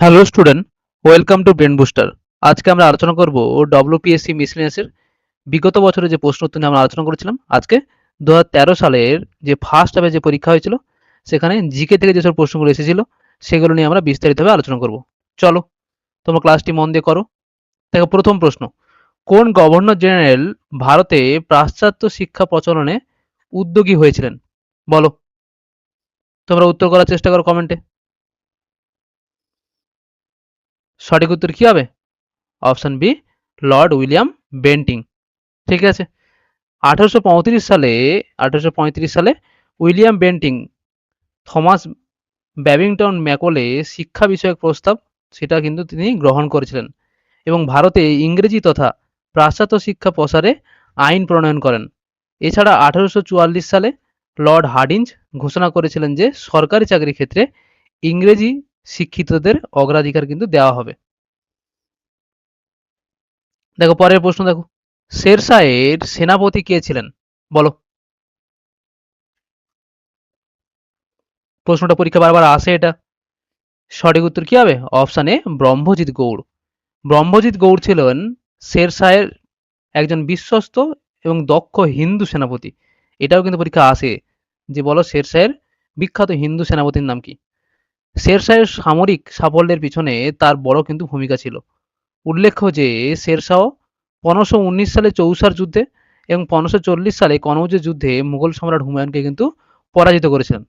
Hello student, welcome to brain booster. আজকে আমরা আলোচনা করব ডব্লিউপিএসসি মিসলেনিয়াসের বিগত বছরে যে প্রশ্ন উত্তর নিয়ে আমরা আলোচনা করেছিলাম। আজকে 2013 সালের যে ফার্স্ট হাফে যে পরীক্ষা হয়েছিল সেখানে জিকে থেকে যেসব প্রশ্নগুলো এসেছিল সেগুলো নিয়ে আমরা বিস্তারিতভাবে আলোচনা করব। চলো তোমরা ক্লাসটি মন দিয়ে করো। দেখো, প্রথম প্রশ্ন, কোন গভর্নর জেনারেল ভারতে পাশ্চাত্য শিক্ষা প্রচলনে উদ্যোগী হয়েছিলেন? বলো, তোমরা উত্তর করার চেষ্টা করো কমেন্টে। সঠিক উত্তর কি হবে? Option B, Lord William Bentinck. ঠিক আছে। 1835 সালে William Bentinck Thomas Babington Macaulay শিক্ষা বিষয়ক প্রস্তাব সেটা কিন্তু তিনি গ্রহণ করেছিলেন এবং ভারতে ইংরেজি তথা পাশ্চাত্য শিক্ষা প্রসারে আইন প্রণয়ন করেন। এছাড়া 1844 সালে লর্ড হার্ডিঞ্জ ঘোষণা করেছিলেন যে সরকারি চাকরির ক্ষেত্রে ইংরেজি শিক্ষিতদের অগ্রাধিকার কিন্তু দেওয়া হবে। দেখো পরের প্রশ্ন, দেখো, শেরশাহের সেনাপতি কে ছিলেন? বলো। প্রশ্নটা পরীক্ষা বারবার আসে এটা। সঠিক উত্তর কি হবে? Option A, Brahmajit Gaur. ব্রহ্মজিৎ গৌড় ছিলেন শেরশাহের একজন বিশ্বস্ত এবং দক্ষ হিন্দু সেনাপতি। এটাও কিন্তু পরীক্ষা আসে যে বলো শেরশাহের বিখ্যাত হিন্দু সেনাপতির নাম কি? শেরশাহের সামরিক সাফল্যের পিছনে তার বড় কিন্তু ভূমিকা ছিল। উল্লেখ্য যে শেরশাহ 1519 সালে চৌসার যুদ্ধে এবং 1540 সালে কনৌজের যুদ্ধে মুঘল সম্রাট হুমায়ুনকে কিন্তু পরাজিত করেছিলেন।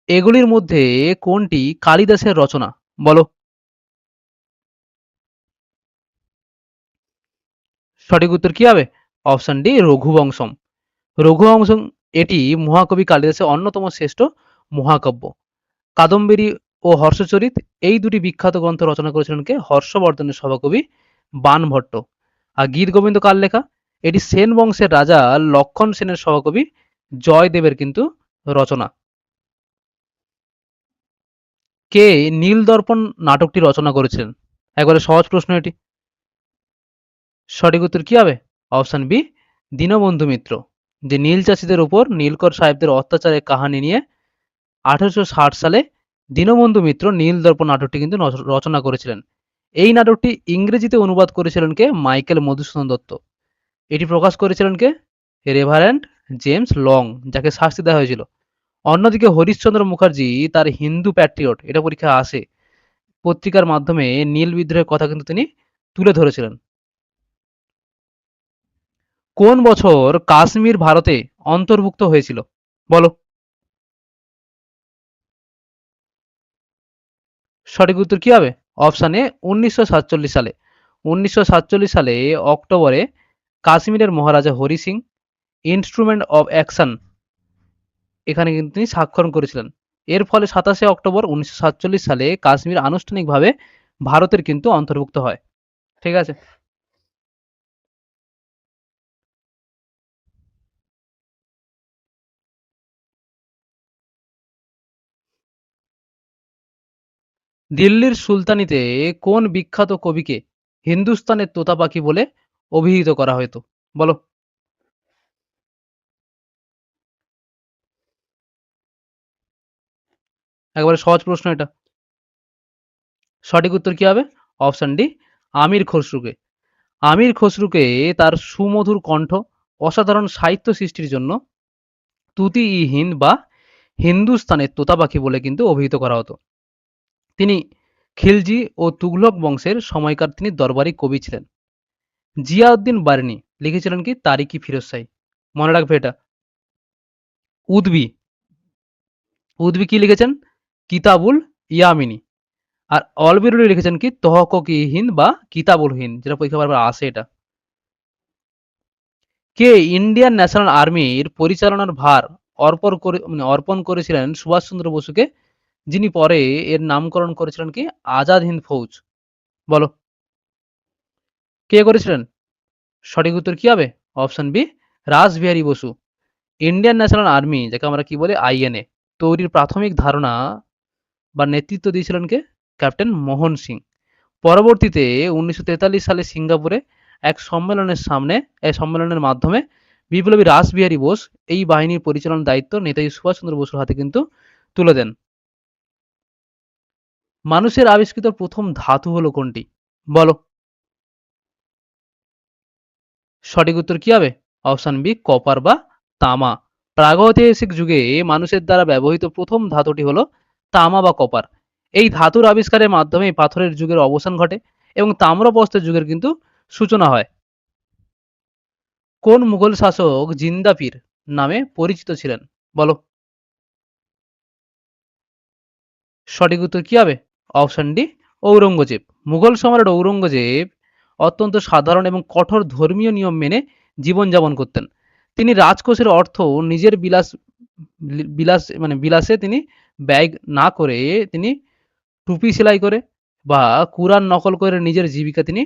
এগুলির মধ্যে কোনটি কালিদাসের রচনা? বলো। সঠিক উত্তর কি হবে? Option D, Raghuvamsham. রঘুবংশম এটি মহাকবি কালিদাসের অন্যতম শ্রেষ্ঠ মহাকাব্য। কাদম্বরী ও হর্ষচরিত এই দুটি বিখ্যাত গ্রন্থ রচনা করেছিলেন কে? হর্ষবর্ধনের সভাকবি বাণভট্ট। আর গীত গোবিন্দ কার লেখা? এটি সেন বংশের রাজা লক্ষণ সেনের সভাকবি জয়দেবের কিন্তু রচনা। কে নীলদর্পণ নাটকটি রচনা করেছিলেন? একবারে সহজ প্রশ্ন এটি। সঠিক উত্তর কি হবে? Option B, Dinabandhu Mitra. যে নীল চাষীদের উপর নীলকর সাহেবদের অত্যাচারের কাহানি নিয়ে 1860 সালে দীনবন্ধু মিত্র নীলদর্পণ নাটকটি কিন্তু রচনা করেছিলেন। এই নাটকটি ইংরেজিতে অনুবাদ করেছিলেন কে? মাইকেল মধুসূদন দত্ত। এটি প্রকাশ করেছিলেন কে? রেভারেন্ড জেমস লং, যাকে শাস্তি দেওয়া হয়েছিল। অন্যদিকে হরিশ্চন্দ্র মুখার্জি তার হিন্দু প্যাট্রিয়ট, এটা পরীক্ষায় আসে, পত্রিকার মাধ্যমে নীল বিদ্রোহের কথা কিন্তু তিনি তুলে ধরেছিলেন। কোন বছর কাশ্মীর ভারতে অন্তর্ভুক্ত হয়েছিল? বলো। সঠিক উত্তর কি হবে? অপশন এ, 1947 সালে। 1947 সালে অক্টোবরে কাশ্মীরের মহারাজা Hari Singh instrument of action এখানে কিন্তু তিনি স্বাক্ষর করেছিলেন। এর ফলে 27 অক্টোবর 1947 সালে কাশ্মীর আনুষ্ঠানিকভাবে ভারতের কিন্তু অন্তর্ভুক্ত হয়। ঠিক আছে। দিল্লির সুলতানিতে কোন বিখ্যাত কবিকে হিন্দুস্তানের তোতা পাখি বলে অভিহিত করা হতো? বলো। একেবারে সহজ প্রশ্ন এটা। সঠিক উত্তর কি হবে? অপশন ডি, আমির খসরুকে। আমির খসরুকে তার সুমধুর কণ্ঠ, অসাধারণ সাহিত্য সৃষ্টির জন্য তুতি-ই-হিন্দ বা হিন্দুস্তানের তোতা পাখি বলে কিন্তু অভিহিত করা হতো। তিনি খিলজি ও তুঘলক বংশের সময়কার তিনি দরবারি কবি ছিলেন। জিয়াউদ্দিন বার্নি লিখেছিলেন কি? তারিকি ফিরোজ শাহী। মনে রাখবে এটা। উদ্বি, উদ্বি কি লিখেছেন? কিতাবুল ইয়ামিনী। আর অলবেরুনি লিখেছেন কি? তহককি-ই-হিন্দ বা কিতাবুল হিন্দ, যেটা পরীক্ষা বারবার আসে এটা। কে ইন্ডিয়ান ন্যাশনাল আর্মির পরিচালনার ভার অর্পণ করেছিলেন সুভাষচন্দ্র বসুকে, যিনি পরে এর নামকরণ করেছিলেন কি? আজাদ হিন্দ ফৌজ? বলো। কে করেছিলেন? সঠিক উত্তর কি হবে? Option B, Rashbehari Bose. Indian National Army, যাকে আমরা কি বলি আইএনএ, তৈরির প্রাথমিক ধারণা বা নেতৃত্ব দিয়েছিলেন কে? ক্যাপ্টেন মোহন সিং। পরবর্তীতে 1943 সালে সিঙ্গাপুরে এক সম্মেলনের মাধ্যমে বিপ্লবী রাসবিহারী বোস এই বাহিনীর পরিচালনার দায়িত্ব নেতাজি সুভাষচন্দ্র বসুর হাতে কিন্তু তুলে দেন। মানুষের আবিষ্কৃত প্রথম ধাতু হলো কোনটি? বলো। সঠিক উত্তর কি হবে? অপশন বি কপার বা তামা। প্রাগৈতিহাসিক যুগে মানুষের দ্বারা ব্যবহৃত প্রথম ধাতুটি হলো তামা বা কপার। এই ধাতুর আবিষ্কারের মাধ্যমেই পাথরের যুগের অবসান ঘটে এবং তাম্রপ্রস্তর যুগের কিন্তু সূচনা হয়। কোন মুঘল শাসক জিন্দা পীর নামে পরিচিত ছিলেন? বলো। সঠিক উত্তর কি হবে? Option D Aurangzeb. মুঘল সম্রাট ঔরঙ্গজেব অত্যন্ত সাধারণ এবং কঠোর ধর্মীয় নিয়ম মেনে জীবনযাপন করতেন। তিনি রাজকোষের অর্থ নিজের বিলাসে তিনি ব্যয় না করে তিনি টুপি সেলাই করে বা কুরআন নকল করে নিজের জীবিকা তিনি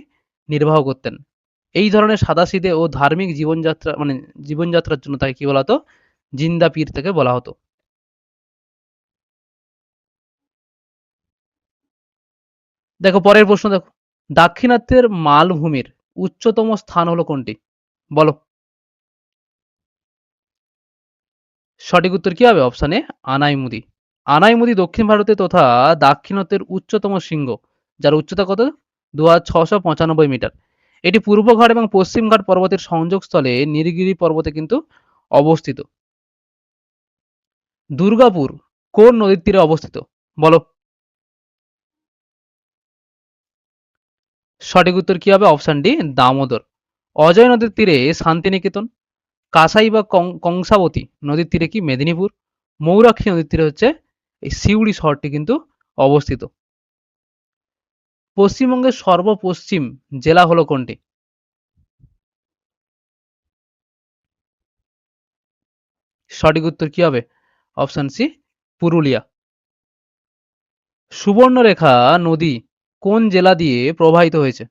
নির্বাহ করতেন। এই ধরনের সাদাসিধে ও ধার্মিক জীবনযাত্রার জন্য তাকে কি বলা হতো? জিন্দা পীর থেকে বলা হতো। দেখো পরের প্রশ্ন দেখো। দাক্ষিণাত্যের মালভূমির উচ্চতম স্থান হলো কোনটি? বলো। সঠিক উত্তর কি হবে? অপশন এ আনাইমুদি। আনাইমুদি দক্ষিণ ভারতে তথা দাক্ষিণাত্যের উচ্চতম শৃঙ্গ, যার উচ্চতা কত? 2695 মিটার। এটি পূর্ব ঘাট এবং পশ্চিম ঘাট পর্বতের সংযোগস্থলে নীলগিরি পর্বতে কিন্তু অবস্থিত। দুর্গাপুর কোন নদীর তীরে অবস্থিত? বলো। সঠিক উত্তর কি হবে? Option D Damodar. অজয় নদীর তীরে শান্তিনিকেতন, কাঁসাই বা কংসাবতী নদীর তীরে কি মেদিনীপুর, ময়ূরাক্ষী নদীর তীরে হচ্ছে এই সিউড়ি শহরটি কিন্তু অবস্থিত। পশ্চিমবঙ্গের সর্বপশ্চিম জেলা হলো কোনটি? সঠিক উত্তর কি হবে? Option C Purulia. সুবর্ণরেখা নদী কোন জেলা দিয়ে প্রবাহিত হয়েছে?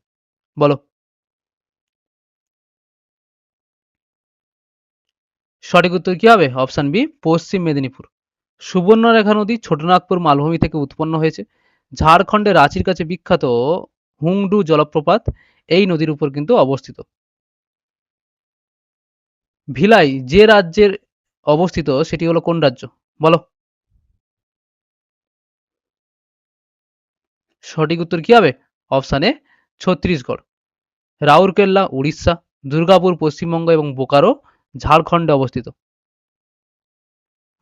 বলো। সঠিক উত্তর কি হবে? অপশন বি পশ্চিম মেদিনীপুর। সুবর্ণরেখা নদী ছোটনাগপুর মালভূমি থেকে উৎপন্ন হয়েছে। ঝাড়খণ্ডের রাঁচির কাছে বিখ্যাত হুংডু জলপ্রপাত এই নদীর উপর কিন্তু অবস্থিত। ভিলাই যে রাজ্যের অবস্থিত সেটি হলো কোন রাজ্য? বলো। সঠিক উত্তর কি হবে? Option A Chhattisgarh. রাউরকেল্লা উড়িষ্যা, দুর্গাপুর পশ্চিমবঙ্গ এবং বোকারো ঝাড়খণ্ডে অবস্থিত।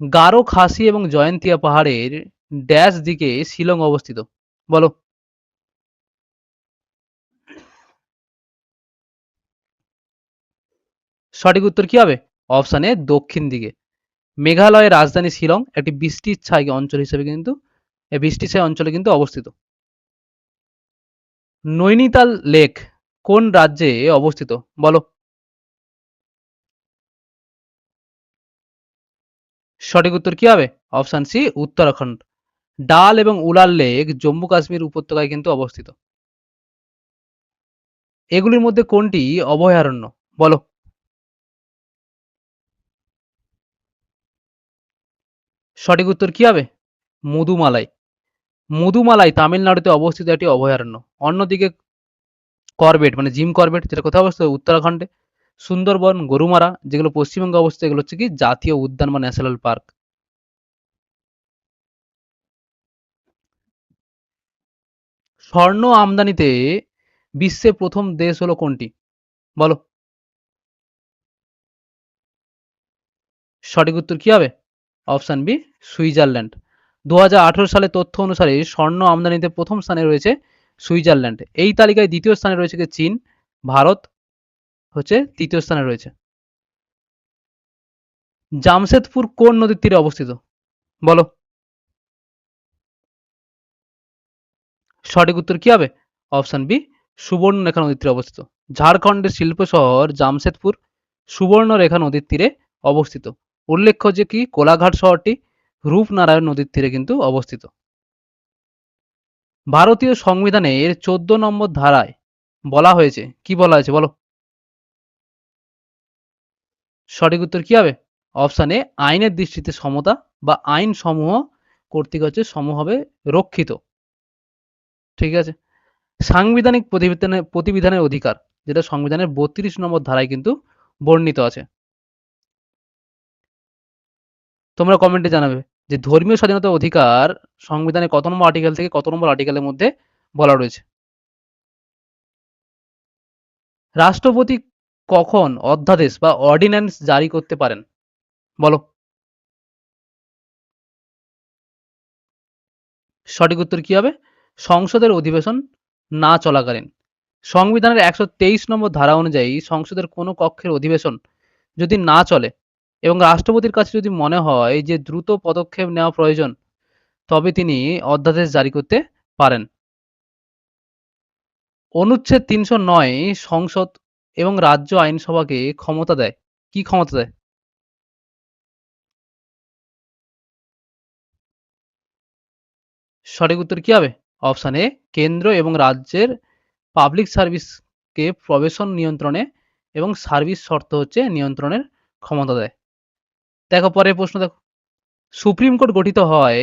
গারো খাসি এবং জয়ন্তিয়া পাহাড়ের ড্যাশ দিকে শিলং অবস্থিত? বলো। সঠিক উত্তর কি হবে? অপশন এ দক্ষিণ দিকে। মেঘালয়ের রাজধানী শিলং একটি বৃষ্টির ছায় অঞ্চল হিসেবে কিন্তু বৃষ্টির ছায় অঞ্চলে কিন্তু অবস্থিত। নৈনিতাল লেক কোন রাজ্যে অবস্থিত? বলো। সঠিক উত্তর কি হবে? Option C Uttarakhand. ডাল এবং উলার লেক জম্মু কাশ্মীর উপত্যকায় কিন্তু অবস্থিত। এগুলির মধ্যে কোনটি অভয়ারণ্য? বলো। সঠিক উত্তর কি হবে? মুদুমালাই। মুদুমালাই তামিলনাড়ুতে অবস্থিত একটি অভয়ারণ্য। অন্যদিকে করবেট জিম করবেট যেটা কোথায় অবস্থিত? উত্তরাখণ্ডে। সুন্দরবন, গরুমারা যেগুলো পশ্চিমবঙ্গে অবস্থিত এগুলো হচ্ছে কি জাতীয় উদ্যান বা ন্যাশনাল পার্ক। স্বর্ণ আমদানিতে বিশ্বের প্রথম দেশ হলো কোনটি? বলো। সঠিক উত্তর কি হবে? Option B Switzerland. 2018 সালের তথ্য অনুসারে স্বর্ণ আমদানিতে প্রথম স্থানে রয়েছে সুইজারল্যান্ড। এই তালিকায় দ্বিতীয় স্থানে রয়েছে কি চীন, ভারত হচ্ছে তৃতীয় স্থানে রয়েছে। জামশেদপুর কোন নদীর তীরে অবস্থিত? বলো। সঠিক উত্তর কি হবে? অপশন বি সুবর্ণরেখা নদীর তীরে অবস্থিত। ঝাড়খণ্ডের শিল্প শহর জামশেদপুর সুবর্ণরেখা নদীর তীরে অবস্থিত। উল্লেখ্য যে কি কোলাঘাট শহরটি রূপনারায়ণ নদীর তীরে কিন্তু অবস্থিত। ভারতীয় সংবিধানের 14 নম্বর ধারায় বলা হয়েছে কি বলা হয়েছে? বলো। সঠিক উত্তর কি হবে? অপশন এ আইনের দৃষ্টিতে সমতা বা আইন সমূহ কর্তৃক হচ্ছে সমভাবে রক্ষিত। ঠিক আছে। সাংবিধানিক প্রতিবিধানের অধিকার যেটা সংবিধানের 32 নম্বর ধারায় কিন্তু বর্ণিত আছে। তোমরা কমেন্টে জানাবে যে ধর্মীয় স্বাধীনতার অধিকার সংবিধানের কত নম্বর আর্টিকেল থেকে কত নম্বর আর্টিকেলের মধ্যে বলা রয়েছে? রাষ্ট্রপতি কখন অধ্যাদেশ বা অর্ডিন্যান্স জারি করতে পারেন? বলো। সঠিক উত্তর কি হবে? সংসদের অধিবেশন না চলাকালীন। সংবিধানের ১২৩ নম্বর ধারা অনুযায়ী সংসদের কোনো কক্ষের অধিবেশন যদি না চলে এবং রাষ্ট্রপতির কাছে যদি মনে হয় যে দ্রুত পদক্ষেপ নেওয়া প্রয়োজন, তবে তিনি অধ্যাদেশ জারি করতে পারেন। অনুচ্ছেদ ৩০৯ সংসদ এবং রাজ্য আইনসভাকে ক্ষমতা দেয়। কি ক্ষমতা দেয়? সঠিক উত্তর কি হবে? অপশন এ, কেন্দ্র এবং রাজ্যের পাবলিক সার্ভিসকে প্রবেশন নিয়ন্ত্রণে এবং সার্ভিস শর্ত হচ্ছে নিয়ন্ত্রণের ক্ষমতা দেয়। দেখো পরের প্রশ্ন দেখো। সুপ্রিম কোর্ট গঠিত হয়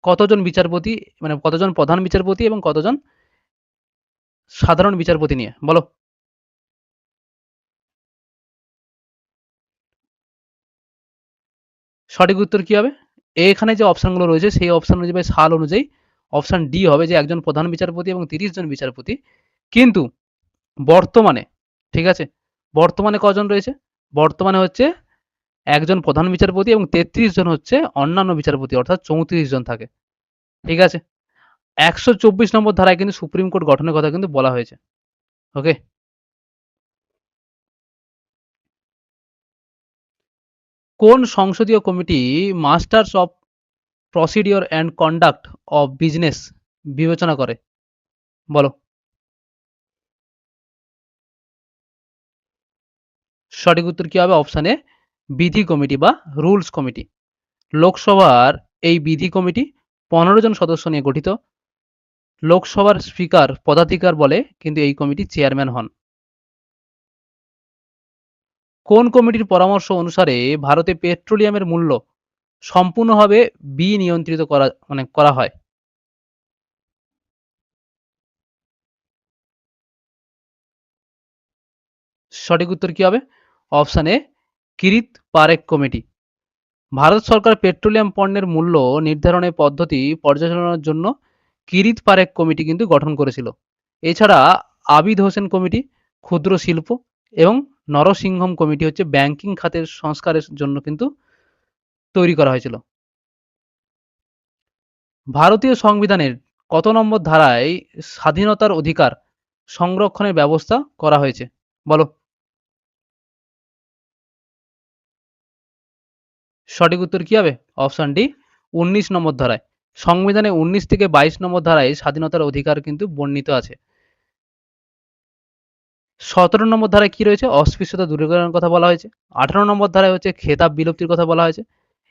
কতজন বিচারপতি, মানে কতজন প্রধান বিচারপতি এবং কতজন সাধারণ বিচারপতি নিয়ে? বলো। সঠিক উত্তর কি হবে? এখানে যে অপশনগুলো রয়েছে সেই অপশন অনুযায়ী সাল অনুযায়ী অপশন ডি হবে যে একজন প্রধান বিচারপতি এবং ৩০ জন বিচারপতি। কিন্তু বর্তমানে, ঠিক আছে, বর্তমানে কজন রয়েছে? বর্তমানে হচ্ছে একজন প্রধান বিচারপতি এবং ৩৩ জন হচ্ছে অন্যান্য বিচারপতি, অর্থাৎ ৩৪ জন থাকে। ঠিক আছে? ১২৪ নম্বর ধারায় কিন্তু সুপ্রিম কোর্ট গঠনের কথা কিন্তু বলা হয়েছে। ওকে? কোন সংসদীয় committee masters of procedure and conduct of business বিবেচনা করে? বলো। সঠিক উত্তর কি হবে? অপশন এ, বিধি কমিটি বা রুলস কমিটি। লোকসভার এই বিধি কমিটি ১৫ জন সদস্য নিয়ে গঠিত। লোকসভার স্পিকার পদাধিকার বলে কিন্তু এই কমিটির চেয়ারম্যান হন। কোন কমিটির পরামর্শ অনুসারে ভারতে পেট্রোলিয়ামের মূল্য সম্পূর্ণভাবে বিনিয়ন্ত্রিত করা হয়? সঠিক উত্তর কি হবে? Option A, Kirit Parekh committee. Bharat সরকার পেট্রোলিয়াম পণ্যের মূল্য নির্ধারণের পদ্ধতি পর্যালোচনার জন্য কিরিত পারেখ কমিটি কিন্তু গঠন করেছিল। এছাড়া আবিদ হোসেন কমিটি ক্ষুদ্র শিল্প এবং নরসিংহম কমিটি হচ্ছে ব্যাংকিং খাতের সংস্কারের জন্য কিন্তু তৈরি করা হয়েছিল। ভারতীয় সংবিধানের কত নম্বর ধারায় স্বাধীনতার অধিকার সংরক্ষণের ব্যবস্থা করা হয়েছে? বলো। সঠিক উত্তর কি হবে? অপশন ডি, ১৯ নম্বর ধারায়। সংবিধানে ১৯ থেকে ২২ নম্বর ধারায় স্বাধীনতার অধিকার কিন্তু বর্ণিত আছে। ১৭ নম্বর ধারায় কি রয়েছে? অস্পৃশ্যতা দূরীকরণের কথা বলা হয়েছে। ১৮ নম্বর ধারায় হচ্ছে খেতাব বিলুপ্তির কথা বলা হয়েছে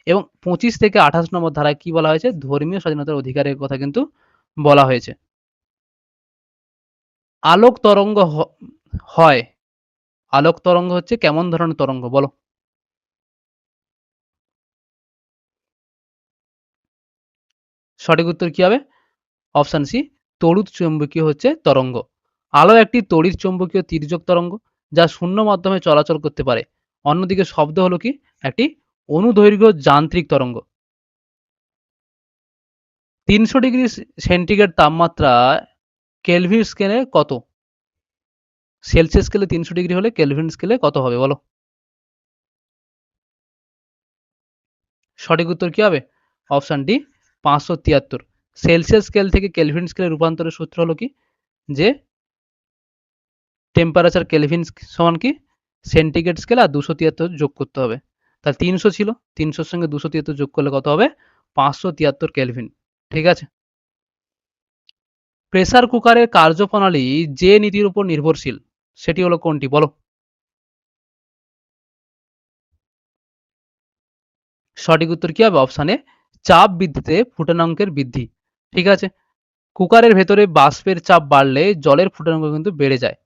এবং ২৫ থেকে ২৮ নম্বর ধারায় কি বলা হয়েছে? ধর্মীয় স্বাধীনতার অধিকারের কথা কিন্তু বলা হয়েছে। আলোক তরঙ্গ হয়, আলোক তরঙ্গ হচ্ছে কেমন ধরনের তরঙ্গ? বলো। সঠিক উত্তর কি হবে? অপশন সি, তড়িৎ চুম্বকীয় হচ্ছে তরঙ্গ। আলো একটি তড়িৎ চুম্বকীয় তির্যক তরঙ্গ যা শূন্য মাধ্যমে চলাচল করতে পারে। অন্যদিকে শব্দ হলো কি? একটি অনুদৈর্ঘ্য যান্ত্রিক তরঙ্গ। ৩০০ ডিগ্রি সেন্টিগ্রেড তাপমাত্রা কেলভিন স্কেলে কত? সেলসিয়াস স্কেলে ৩০০ ডিগ্রি হলে কেলভিন স্কেলে কত হবে? বলো। সঠিক উত্তর কি হবে? Option D, ৫৭৩। সেলসিয়াস স্কেল থেকে কেলভিন স্কেলে রূপান্তরের সূত্র হলো কি? যে টেম্পারেচার কেলভিন সমান কি? সেন্টিগ্রেড স্কেল আর ২৭৩ যোগ করতে হবে। তাহলে ৩০০ ছিল, ৩০০ সঙ্গে ২৭৩ যোগ করলে কত হবে? ৫৭৩ কেলভিন। ঠিক আছে? প্রেসার কুকারের কার্যপ্রণালী যে নীতির উপর নির্ভরশীল সেটি হলো কোনটি? বলো। সঠিক উত্তর কি হবে? অপশন এ, চাপ বৃদ্ধিতে ফুটানাঙ্কের বৃদ্ধি। ঠিক আছে? কুকারের ভেতরে বাষ্পের চাপ বাড়লে জলের ফুটানাঙ্ক কিন্তু বেড়ে যায়।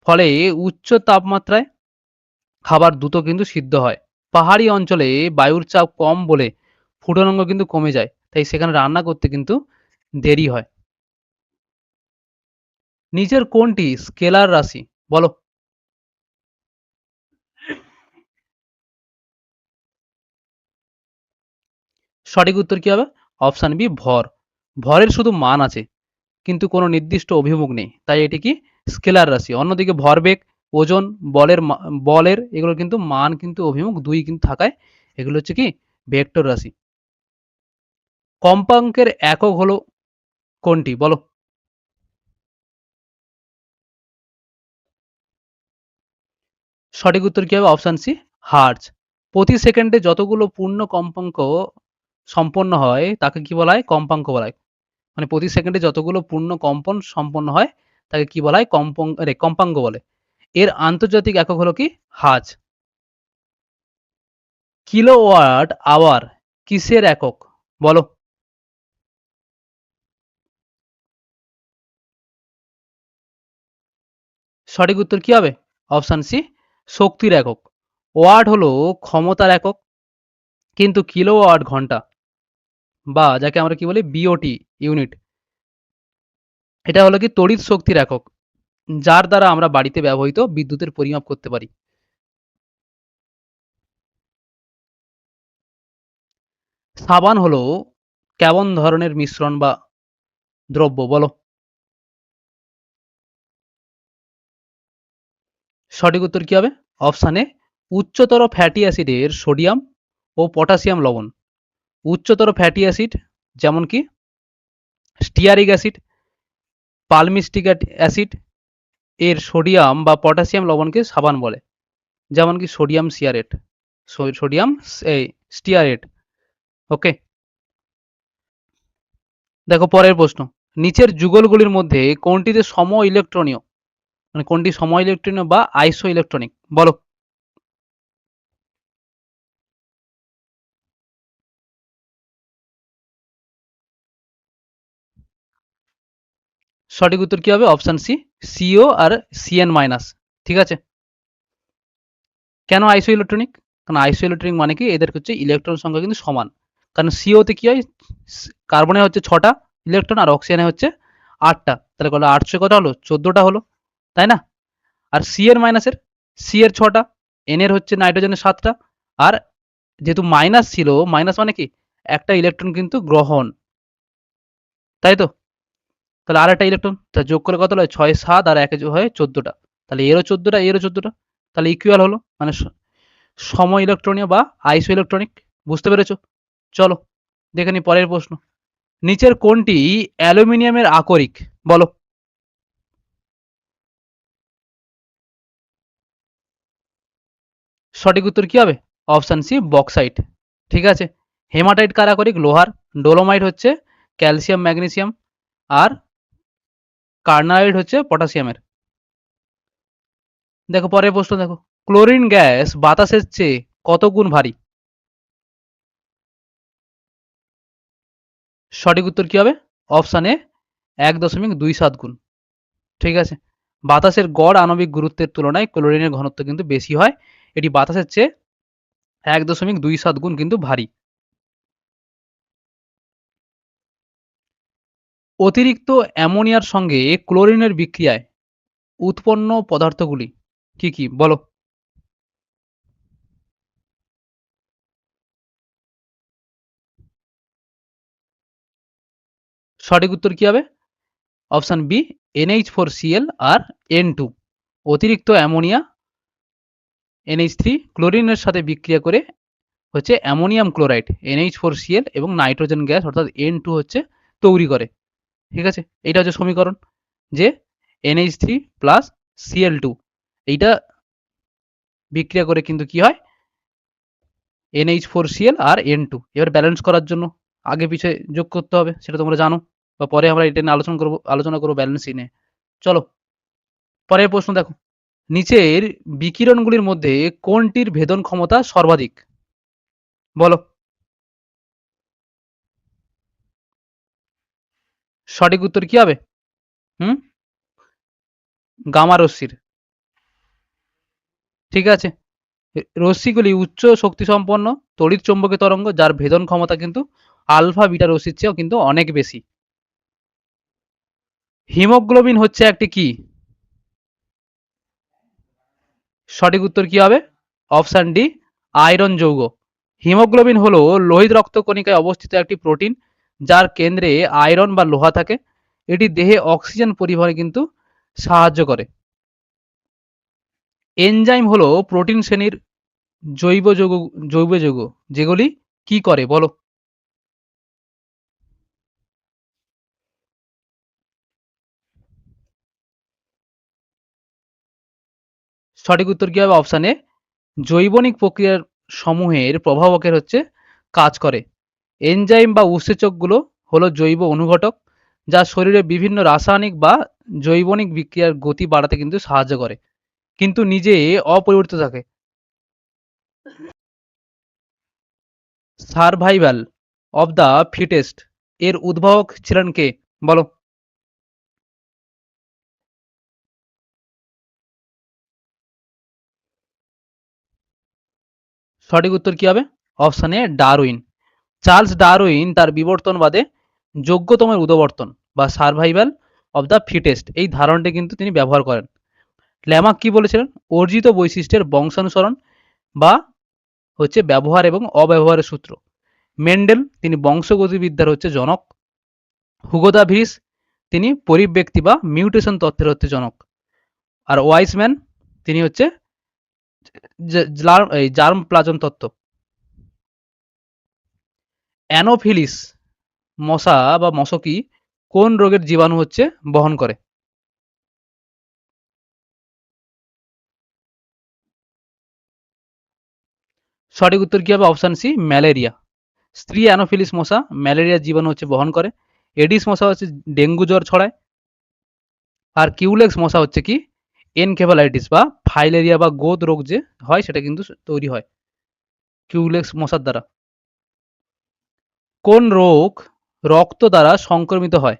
ফলে উচ্চ তাপমাত্রায় খাবার দ্রুত কিন্তু সিদ্ধ হয়। পাহাড়ি অঞ্চলে বায়ুর চাপ কম বলে ফুটানাঙ্ক কিন্তু কমে যায়। তাই সেখানে রান্না করতে কিন্তু দেরি হয়। নিচের কোনটি স্কেলার রাশি? বলো। সঠিক উত্তর কি হবে? অপশান বি ভর। ভরের শুধু মান আছে কিন্তু কোনো নির্দিষ্ট অভিমুখ নেই, তাই এটি কি স্কেলার রাশি। অন্যদিকে ভরবেগ, ওজন, বলের এগুলোর কিন্তু মান কিন্তু অভিমুখ দুই কিন্তু থাকায় এগুলো হচ্ছে কি ভেক্টর রাশি। কম্পাঙ্কের একক হলো কোনটি বলো? সঠিক উত্তর কি হবে? Option C hertz. প্রতি সেকেন্ডে যতগুলো পূর্ণ কম্পাঙ্ক সম্পন্ন হয় তাকে কি বলা হয়? কম্পাঙ্ক বলা হয়। মানে প্রতি সেকেন্ডে যতগুলো পূর্ণ কম্পন সম্পন্ন হয় তাকে কি বলা হয়? কম্পাঙ্ক বলে। এর আন্তর্জাতিক একক হলো কি হার্জ। কিলোওয়াট আওয়ার কিসের একক বলো? সঠিক উত্তর কি হবে? অপশান সি শক্তির একক। ওয়াট হলো ক্ষমতার একক, কিন্তু কিলোওয়াট ঘন্টা বা যাকে আমরা কি বলি বিওটি ইউনিট, এটা হলো কি তড়িৎ শক্তির একক, যার দ্বারা আমরা বাড়িতে ব্যবহৃত বিদ্যুতের পরিমাপ করতে পারি। সাবান হলো কেমন ধরনের মিশ্রণ বা দ্রব্য বলো? সঠিক উত্তর কি হবে? অপশান এ উচ্চতর ফ্যাটি অ্যাসিডের সোডিয়াম ও পটাশিয়াম লবণ। উচ্চতর ফ্যাটি অ্যাসিড যেমন কি স্টিয়ারিক অ্যাসিড, পালমিস্টিক অ্যাসিড এর সোডিয়াম বা পটাশিয়াম লবণকে সাবান বলে, যেমন কি সোডিয়াম সিয়ারেট, সোডিয়াম এই স্টিয়ারেট। ওকে, দেখো পরের প্রশ্ন। নিচের যুগলগুলির মধ্যে কোনটিতে সম ইলেকট্রনীয়, মানে কোনটি সম ইলেকট্রনীয় বা আইসো ইলেকট্রনিক বলো? সঠিক উত্তর কি হবে? অপশন সি সিও আর সিএন মাইনাস। ঠিক আছে, কেন আইসো ইলেকট্রনিক? কারণ আইসো ইলেকট্রনিক মানে কি এদের হচ্ছে ইলেকট্রন সংখ্যা কিন্তু সমান। কারণ সিওতে কি হয়, কার্বনে হচ্ছে 6টা ইলেকট্রন আর অক্সিজেনে হচ্ছে 8টা, তাহলে কত 800 কত হলো 14টা হলো, তাই না? আর সি এর মাইনাসের, সি এর 6টা, এন এর হচ্ছে নাইট্রোজেনের 7টা, আর যেহেতু মাইনাস ছিল, মাইনাস মানে কি একটা ইলেকট্রন কিন্তু গ্রহণ, তাই তো? তাহলে আর একটা ইলেকট্রন যোগ করে কত হয় 6 7 আর 1 হয় 14টা, তাহলে এরও 14টা এরও 14টা, তাহলে ইকুয়াল হলো, মানে সম ইলেকট্রনীয় বা আইসো ইলেকট্রনিক। বুঝতে পেরেছো? চলো দেখে নি পরের প্রশ্ন। নিচের কোনটি অ্যালুমিনিয়ামের আকরিক বলো? সঠিক উত্তর কি হবে? Option C bauxite. ঠিক আছে, হেমাটাইট কার আকরিক? লোহার। ডোলোমাইট হচ্ছে ক্যালসিয়াম ম্যাগনেসিয়াম, আর কার্নাইট হচ্ছে পটাশিয়ামের। দেখো পরের প্রশ্ন দেখো, ক্লোরিন গ্যাস বাতাসের চেয়ে কত গুণ ভারী? সঠিক উত্তর কি হবে? অপশান এ 1.27 গুণ। ঠিক আছে, বাতাসের গড় আণবিক গুরুত্বের তুলনায় ক্লোরিনের ঘনত্ব কিন্তু বেশি হয়, এটি বাতাসের চেয়ে 1.27 গুণ কিন্তু ভারী। অতিরিক্ত অ্যামোনিয়ার সঙ্গে ক্লোরিনের বিক্রিয়ায় উৎপন্ন পদার্থগুলি কি কি বলো? সঠিক উত্তর কি হবে? অপশন বি NH4Cl আর N2। অতিরিক্ত অ্যামোনিয়া NH3 ক্লোরিনের সাথে বিক্রিয়া করে হচ্ছে অ্যামোনিয়াম ক্লোরাইড NH4Cl এবং নাইট্রোজেন গ্যাস অর্থাৎ N2 হচ্ছে তৈরি করে। ঠিক আছে, এটা হচ্ছে সমীকরণ, যে NH3 প্লাস Cl2 এইটা বিক্রিয়া করে কিন্তু কি হয় NH4Cl আর N2। এবার ব্যালেন্স করার জন্য আগে পিছে যোগ করতে হবে, সেটা তোমরা জানো, বা পরে আমরা এটা নিয়ে আলোচনা করবো ব্যালেন্সই নিয়ে। চলো পরের প্রশ্ন দেখো, নিচের বিকিরণগুলির মধ্যে কোনটির ভেদন ক্ষমতা সর্বাধিক বলো? সঠিক উত্তর কি হবে? হুম, গামা রশ্মির। ঠিক আছে, রশ্মিগুলি উচ্চ শক্তি সম্পন্ন তড়িৎ চৌম্বকীয় তরঙ্গ, যার ভেদন ক্ষমতা কিন্তু আলফা বিটা রশ্মির চেয়েও কিন্তু অনেক বেশি। হিমোগ্লোবিন হচ্ছে একটি কি? সঠিক উত্তর কি হবে? অপশন ডি আয়রন যৌগ। হিমোগ্লোবিন হলো লোহিত রক্তকণিকায় অবস্থিত একটি প্রোটিন, যার কেন্দ্রে আয়রন বা লোহা থাকে। এটি দেহে অক্সিজেন পরিবহনে কিন্তু সাহায্য করে। এনজাইম হলো প্রোটিন শ্রেণীর জৈব যৌগ জৈব যৌগ যেগুলি কি করে বলো? সঠিক উত্তর কি হবে? অপশন এ, জৈবনিক প্রক্রিয়ার সমূহের প্রভাবকের হচ্ছে কাজ করে। এনজাইম বা উৎসেচকগুলো হলো জৈব অনুঘটক যা শরীরে বিভিন্ন রাসায়নিক বা জৈবনিক বিক্রিয়ার গতি বাড়াতে কিন্তু সাহায্য করে, কিন্তু নিজে অপরিবর্তিত থাকে। সারভাইভাল অব দ্য ফিটেস্ট এর উদ্ভাবক ছিলেন কে বলো? সঠিক উত্তর কি হবে? অপশন এ, ডারউইন। চার্লস ডারউইন তার বিবর্তনবাদে যোগ্যতমের উদবর্তন বা সারভাইভাল অব দ্য ফিটেস্ট এই ধারণাটি কিন্তু তিনি ব্যবহার করেন। ল্যামার্ক কি বলেছিলেন? অর্জিত বৈশিষ্ট্যের বংশানুসরণ বা হচ্ছে ব্যবহার এবং অব্যবহারের সূত্র। মেন্ডেল তিনি বংশগতিবিদ্যার হচ্ছে জনক। হুগো দা ভিস তিনি পরিব্যক্তি বা মিউটেশন তত্ত্বের হচ্ছে জনক। আর ওয়াইসম্যান তিনি হচ্ছে জার্ম প্লাজম তত্ত্ব। অ্যানোফিলিস মশা বা মশকি কোন রোগের জীবাণু হচ্ছে বহন করে? সঠিক উত্তর কি হবে? Option C, malaria. স্ত্রী অ্যানোফিলিস মশা ম্যালেরিয়ার জীবাণু হচ্ছে বহন করে। এডিস মশা হচ্ছে ডেঙ্গু জ্বর ছড়ায়। আর কিউলেক্স মশা হচ্ছে কি এনকেফালাইটিস বা ফাইলেরিয়া বা গোদ রোগ যে হয় সেটা কিন্তু তৈরি হয় কিউলেক্স মশার দ্বারা। কোন রোগ রক্ত দ্বারা সংক্রমিত হয়?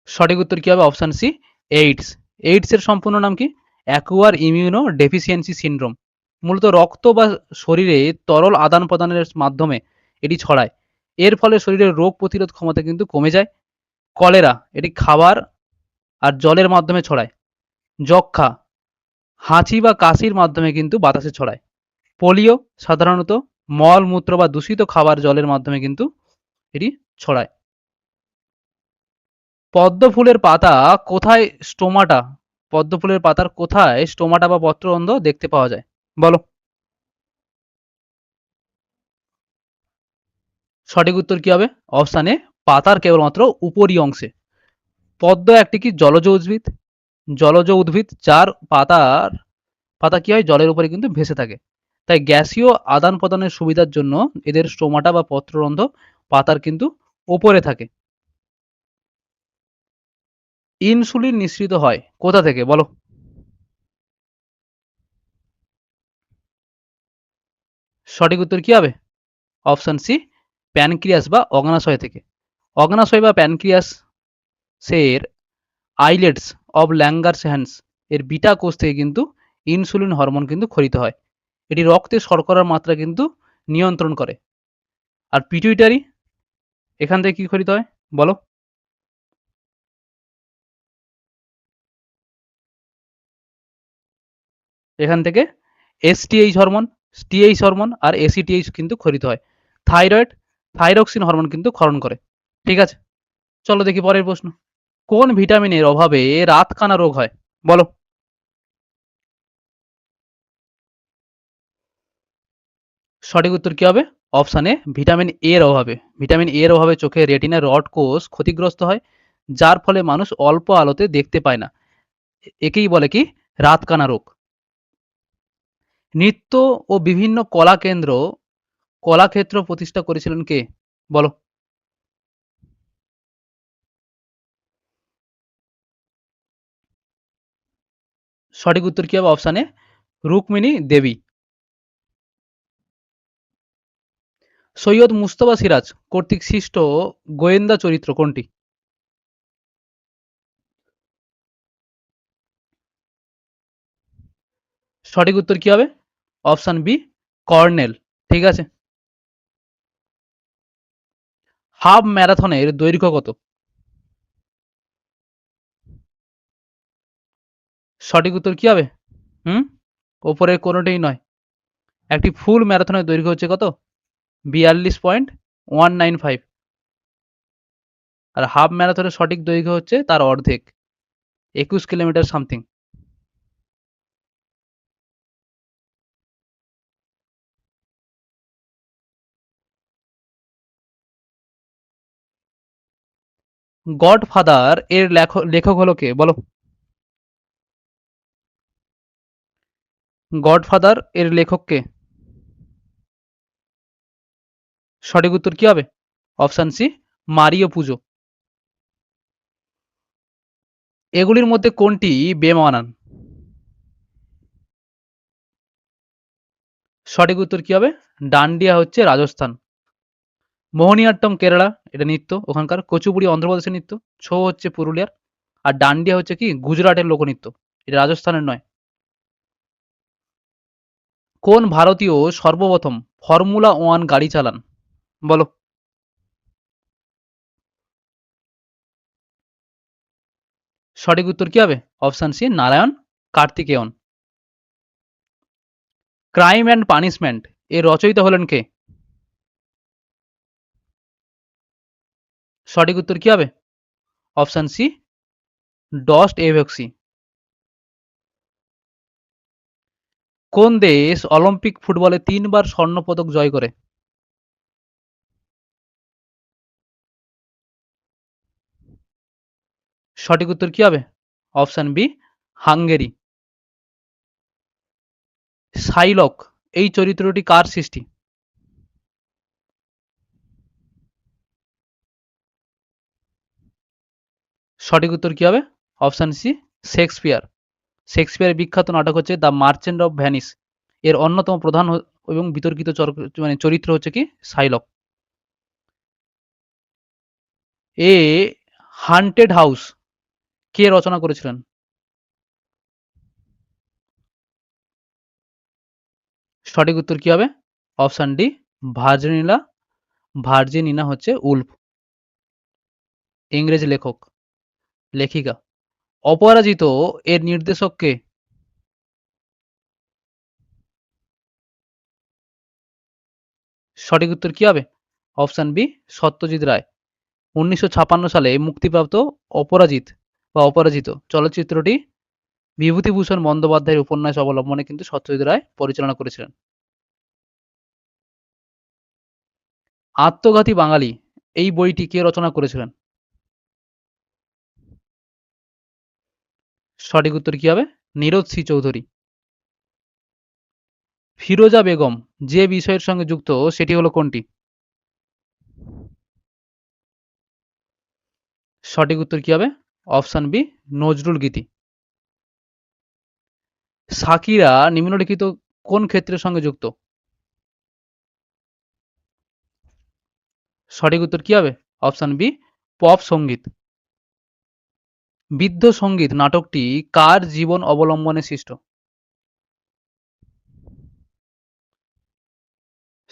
সঠিক উত্তর কি হবে? Option C, AIDS. এইডস এর সম্পূর্ণ নাম কি? Acquire immuno deficiency syndrome. মূলত রক্ত বা শরীরে তরল আদান প্রদানের মাধ্যমে এটি ছড়ায়। এর ফলে শরীরের রোগ প্রতিরোধ ক্ষমতা কিন্তু কমে যায়। কলেরা এটি খাবার আর জলের মাধ্যমে ছড়ায়। যক্ষা হাঁচি বা কাশির মাধ্যমে কিন্তু বাতাসে ছড়ায়। পোলিও সাধারণত মল মূত্র বা দূষিত খাবার জলের মাধ্যমে কিন্তু এটি ছড়ায়। পদ্ম ফুলের পাতা কোথায় স্টোমাটা পদ্ম ফুলের পাতার কোথায় স্টোমাটা বা পত্ররন্ধ্র দেখতে পাওয়া যায় বলো? সঠিক উত্তর কি হবে? অপশন এ, পাতার কেবলমাত্র উপরি অংশে। পদ্ম একটি কি জলজ উদ্ভিদ যার পাতা কি হয় জলের উপরে কিন্তু ভেসে থাকে। তাই গ্যাসীয় আদান প্রদানের সুবিধার জন্য এদের স্টোমাটা বা পত্ররন্ধ্র পাতার কিন্তু ওপরে থাকে। ইনসুলিন নিঃসৃত হয় কোথা থেকে বলো? সঠিক উত্তর কি হবে? অপশন সি, প্যানক্রিয়াস বা অগ্নাশয় থেকে। অগ্নাশয় বা প্যানক্রিয়াস এর আইলেটস অব ল্যাঙ্গারহ্যান্স এর বিটা কোষ থেকে কিন্তু ইনসুলিন হরমোন কিন্তু ক্ষরিত হয়। এটি রক্তে শর্করার মাত্রা কিন্তু নিয়ন্ত্রণ করে। আর পিটুইটারি এখান থেকে কি ক্ষরিত হয় বলো? এখান থেকে টিএইচ হরমোন আর এসিটিএইচ কিন্তু ক্ষরিত হয়। থাইরয়েড থাইরক্সিন হরমোন কিন্তু ক্ষরণ করে। ঠিক আছে, চলো দেখি পরের প্রশ্ন। কোন ভিটামিনের অভাবে রাতকানা রোগ হয় বলো? সঠিক উত্তর কি হবে? অপশানে, ভিটামিন এ এর অভাবে। ভিটামিন এ এর অভাবে চোখে রেটিনার রড কোষ ক্ষতিগ্রস্ত হয়, যার ফলে মানুষ অল্প আলোতে দেখতে পায় না। একেই বলে কি রাতকানা রোগ। নৃত্য ও বিভিন্ন কলাক্ষেত্র প্রতিষ্ঠা করেছিলেন কে বলো? সঠিক উত্তর কি হবে? অপশানে, রুক্মিণী দেবী। সৈয়দ মুস্তফা সিরাজ কর্তৃক সৃষ্ট গোয়েন্দা চরিত্র কোনটি? সঠিক উত্তর কি হবে? Option B, colonel. ঠিক আছে। হাফ ম্যারাথনের দৈর্ঘ্য কত? সঠিক উত্তর কি হবে? হুম, ওপরের কোনোটাই নয়। একটি ফুল ম্যারাথনের দৈর্ঘ্য হচ্ছে কত? 42.195। আর হাফ ম্যারাথনের সঠিক দৈর্ঘ্য হচ্ছে তার অর্ধেক, 21 কিলোমিটার সামথিং। গডফাদার এর লেখক হলো কে? বলো। গডফাদার এর লেখক কে? সঠিক উত্তর কি হবে? অপশান সি, মারিও পুজো। এগুলির মধ্যে কোনটি বেমানান? সঠিক উত্তর কি হবে? ডান্ডিয়া হচ্ছে রাজস্থান, মোহিনীঅট্টম কেরালা, এটা নৃত্য ওখানকার, কুচিপুড়ি অন্ধ্রপ্রদেশের নৃত্য, ছৌ হচ্ছে পুরুলিয়ার, আর ডান্ডিয়া হচ্ছে কি গুজরাটের লোকনৃত্য, এটা রাজস্থানের নয়। কোন ভারতীয় সর্বপ্রথম ফর্মুলা ওয়ান গাড়ি চালান? বলো। সঠিক উত্তর কি হবে? Option C, Narayan Karthikeyan. Crime and punishment এর রচয়িতা হলেন কে? সঠিক উত্তর কি হবে? Option C, Dostoevsky. কোন দেশ অলিম্পিক ফুটবলে 3 বার স্বর্ণপদক জয় করে? সঠিক উত্তর কি হবে? Option B, Hungary. সাইলক এই চরিত্রটি কার সৃষ্টি? সঠিক উত্তর কি হবে? Option C, Shakespeare. শেক্সপিয়ারের বিখ্যাত নাটক হচ্ছে দ্য মার্চেন্ট অফ ভ্যানিস, এর অন্যতম প্রধান এবং বিতর্কিত চরিত্র হচ্ছে কি সাইলক। এ হান্টেড হাউস কে রচনা করেছিলেন? সঠিক উত্তর কি হবে? Option D, ভার্জিনিলা। ভার্জিনিনা হচ্ছে উল্ফ, ইংরেজ লেখক, লেখিকা। অপরাজিত এর নির্দেশক কে? সঠিক উত্তর কি হবে? Option B, Satyajit Ray. 1956 সালে মুক্তিপ্রাপ্ত অপরাজিত বা অপরাজিত চলচ্চিত্রটি বিভূতিভূষণ বন্দ্যোপাধ্যায়ের উপন্যাস অবলম্বনে কিন্তু সত্যজিৎ রায় পরিচালনা করেছিলেন। আত্মঘাতী বাঙালি এই বইটি কে রচনা করেছিলেন? সঠিক উত্তর কি হবে? নীরদ সি চৌধুরী। ফিরোজা বেগম যে বিষয়ের সঙ্গে যুক্ত সেটি হলো কোনটি? সঠিক উত্তর কি হবে? অপশান বি, নজরুল গীতি। সাকিরা নিম্নলিখিত কোন ক্ষেত্রের সঙ্গে যুক্ত? সঠিক উত্তর কি হবে? অপশান বি, পপ সঙ্গীত। বৃদ্ধ সঙ্গীত নাটকটি কার জীবন অবলম্বনে সৃষ্ট?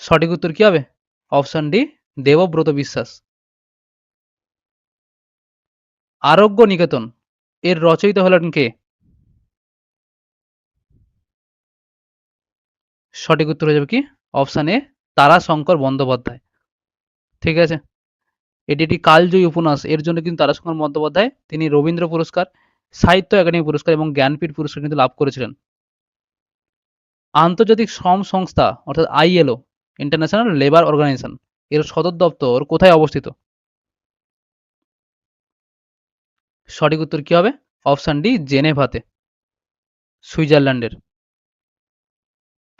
সঠিক উত্তর কি হবে? অপশান ডি, দেবব্রত বিশ্বাস। আরোগ্য নিকেতন এর রচয়িতা হলেন কে? সঠিক উত্তর হয়ে যাবে কি? Option A, Tarashankar Bandyopadhyay. ঠিক আছে, এটি একটি কালজয়ী উপন্যাস, এর জন্য কিন্তু তারাশঙ্কর বন্দ্যোপাধ্যায় তিনি রবীন্দ্র পুরস্কার, সাহিত্য একাডেমি পুরস্কার এবং জ্ঞানপীঠ পুরস্কার কিন্তু লাভ করেছিলেন। আন্তর্জাতিক শ্রম সংস্থা অর্থাৎ আইএলও, ইন্টারন্যাশনাল লেবার অর্গানাইজেশন, এর সদর দপ্তর কোথায় অবস্থিত? সঠিক উত্তর কি হবে? অপশান ডি, জেনেভাতে, সুইজারল্যান্ডের।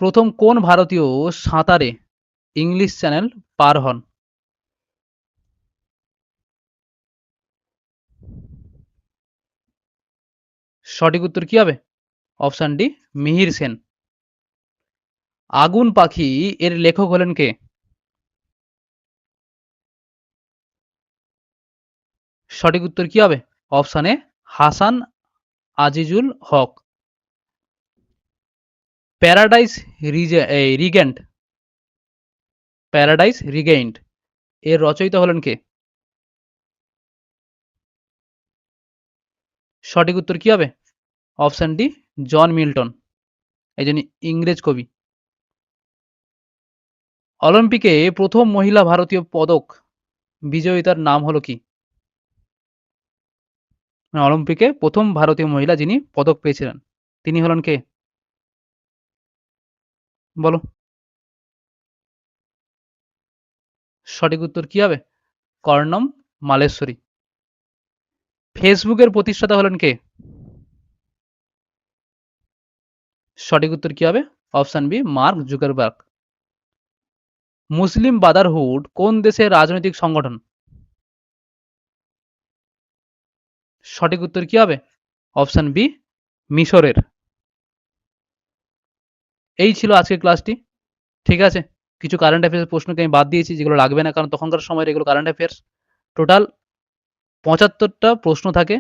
প্রথম কোন ভারতীয় সাঁতারে ইংলিশ চ্যানেল পার হন? সঠিক উত্তর কি হবে? Option D, Mihir Sen. আগুন পাখি এর লেখক হলেন কে? সঠিক উত্তর কি হবে? Option A, Hasan Azizul Haque. Paradise regent, paradise regained এর রচয়িতা হলেন কে? সঠিক উত্তর কি হবে? অপশান ডি, জন মিল্টন, একজন ইংরেজ কবি। অলিম্পিকে প্রথম মহিলা ভারতীয় পদক বিজয়িতার নাম হলো কি? মানে অলিম্পিকে প্রথম ভারতীয় মহিলা যিনি পদক পেয়েছিলেন, তিনি হলেন কে? বলো। সঠিক উত্তর কি হবে? কর্ণম মালেশ্বরী। ফেসবুকের প্রতিষ্ঠাতা হলেন কে? সঠিক উত্তর কি হবে? Option B, Mark Zuckerberg. Muslim Brotherhood কোন দেশের রাজনৈতিক সংগঠন? সঠিক উত্তর কি হবে? অপশন বি, মিশরের। এই ছিল আজকের ক্লাসটি। ঠিক আছে, কিছু কারেন্ট অ্যাফেয়ার্স প্রশ্নকে আমি বাদ দিয়েছি, যেগুলো লাগবে না, কারণ তখনকার সময়ের এগুলো কারেন্ট অ্যাফেয়ার্স। টোটাল ৭৫টা প্রশ্ন থাকে,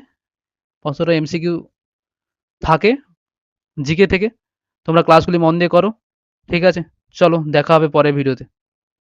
৫০টা এমসিকিউ থাকে জিকে থেকে। তোমরা ক্লাসগুলি মন দিয়ে করো। ঠিক আছে, চলো দেখা হবে পরের ভিডিওতে।